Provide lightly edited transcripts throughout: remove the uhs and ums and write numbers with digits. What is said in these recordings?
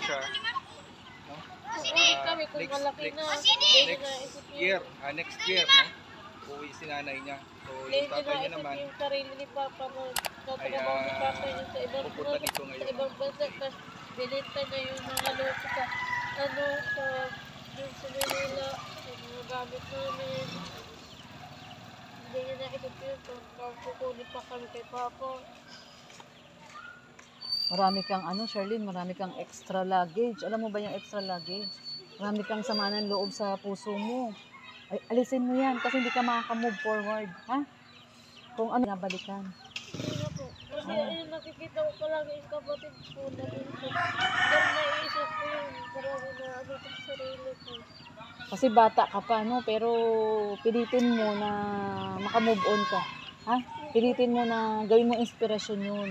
siya. No? Next year, no? Uwi si nanay niya. So yung tatay niya naman yung sarili ni Papa mo. ay pupunta dito ngayon. Sa ibang bansa, tapos binenta na yung mga luto sa sa Manila, sa mga gamit namin. Hindi niya na itutuyo, kukunin pa kami kay Papa. Marami kang Sherlyn, marami kang extra luggage. Alam mo ba yung extra luggage? Marami kang sama ng loob sa puso mo. Ay, alisin mo yan kasi hindi ka makaka-move forward. Ha? Kung ano, nabalikan. Hindi na po. Kasi ayun, nakikita ko palagi yung kapatid ko na minsan. Pero naiisip ko yun, parang na sa sarili ko. Kasi bata ka pa, no? Pero pilitin mo na makamove on ka. Ha? Pilitin mo na gawin mo inspirasyon yun.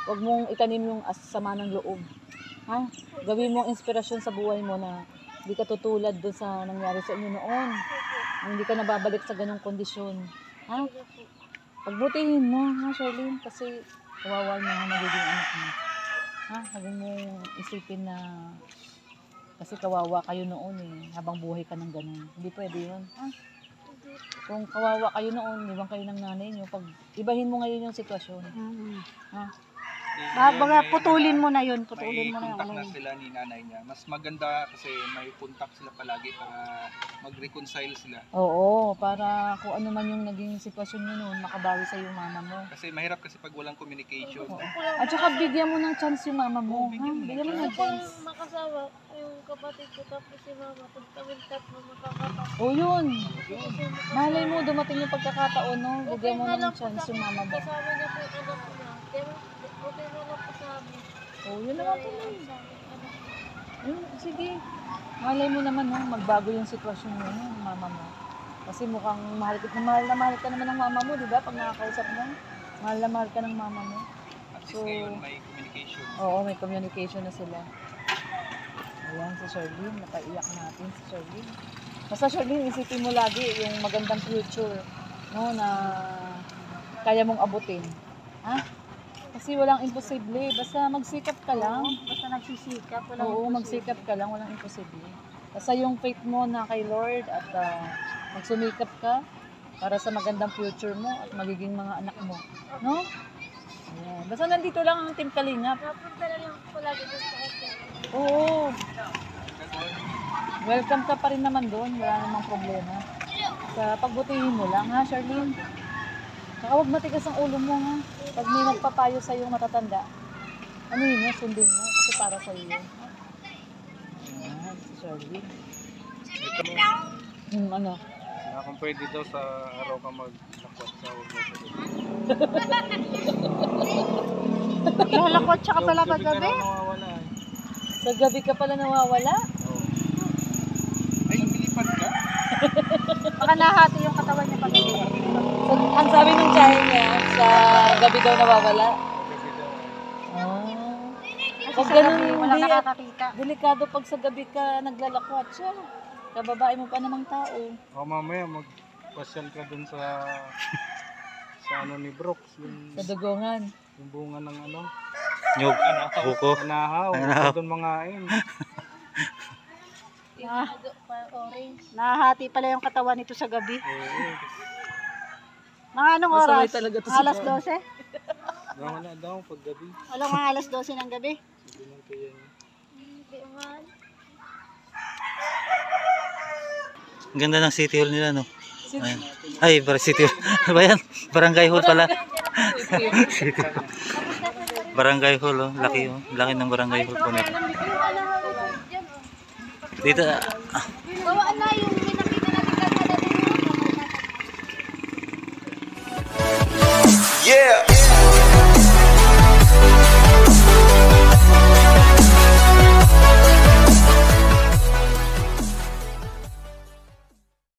Huwag mong itanim yung sama ng loob. Ha? Gawin mo inspirasyon sa buhay mo na hindi ka tutulad doon sa nangyari sa inyo noon. Hindi ka nababalik sa ganong kondisyon. Ha? Pagbutihin mo, ha, Sherlyn? Kasi kawawa na magiging anak mo. Ha? Huwag mo isipin na kasi kawawa kayo noon habang buhay ka ng ganun. Hindi pwede yun. Ha? Kung kawawa kayo noon, ibang kayo ng nanay nyo, pag ibahin mo ngayon yung sitwasyon. Ha? Baga putulin mo na yun, putulin mo na yun. May contact na sila ni nanay niya. Mas maganda kasi may contact sila palagi para mag-reconcile sila. Oo, para kung ano man yung naging sitwasyon nyo noon, makabawi sa yung mama mo. Kasi mahirap kasi pag walang communication. Oo. At saka bigyan mo ng chance yung mama mo. Bigyan mo ng chance. Makasawa yung kapatid ko tapos si mama, pag kami tatlo makakatawa. O yun. Malay mo, dumating yung pagkakataon, no? Bigyan mo ng chance yung mama mo. Kasama niya po yung anak niya. Pero okay na lang po sa amin. O, yun naman po. Sige. Malay mo naman, no? Magbago yung sitwasyon mo, no? Mama mo. Kasi mukhang mahal na mahal ka naman ng mama mo, di ba? Pag nakakausap mo, mahal na mahal ka ng mama mo. At least ngayon may communication. Oo, may communication na sila. Ayan, si Sherlyn. Napaiyak natin si Sherlyn. Basta Sherlyn, isipin mo lagi yung magandang future, no, na kaya mong abutin. Ha? Kasi walang imposible. Basta magsikap ka lang. Basta nagsisikap. Oo, magsikap ka lang. Walang imposible. Basta yung faith mo na kay Lord at magsumikap ka para sa magandang future mo at magiging mga anak mo. No? Ayan. Basta nandito lang ang Team Kalingap. Napunta na lang po lagi doon sa hotel. Oo. Welcome ka pa rin naman doon. Wala namang problema. Sa pagbutihin mo lang, ha, Sherlyn? Saka huwag matigas ang ulo mo, ha? Pag may nagpapayo sa iyo matatanda, ano yun, sundin mo. Kasi para sa iyo. Ayan, si Sherlyn. Ano? Kung pwede daw sa araw ka mag-lakwat sa huwag mo sa Nalakwat siya ka pala kagabi. Sa gabi ka pala nawawala? Ay, lumilipad ka? Baka nahati yung katawan niya pagabi. So, ang sabi ng tiyahin niya, sa gabi daw nawawala. Pag ganun, Wala nakakakita. delikado pag sa gabi ka naglalakwat siya. Kababae mo pa namang tao. O mamaya magpasyal ka dun sa ano ni Brooks. Yung, Sa dugongan. yung bunga ng ano. Nyug, buko. Anahaw. Anahaw. Doon mga ain. Orange. Nahati pala yung katawan nito sa gabi. Mga anong Masaway oras? talaga to si Alas Juan. 12? Wala daw pag gabi. Wala mga alas 12 ng gabi. Sige lang kaya niya. Hindi man. Ang ganda ng city hall nila, no? Ayan. Ay, city hall. Ano ba yan? Barangay hall pala. City hall. Barangay hall, oh. Laki, oh. Laki ng barangay hall po nito. Dito, Bawaan na yung minakita natin kanina. Yeah.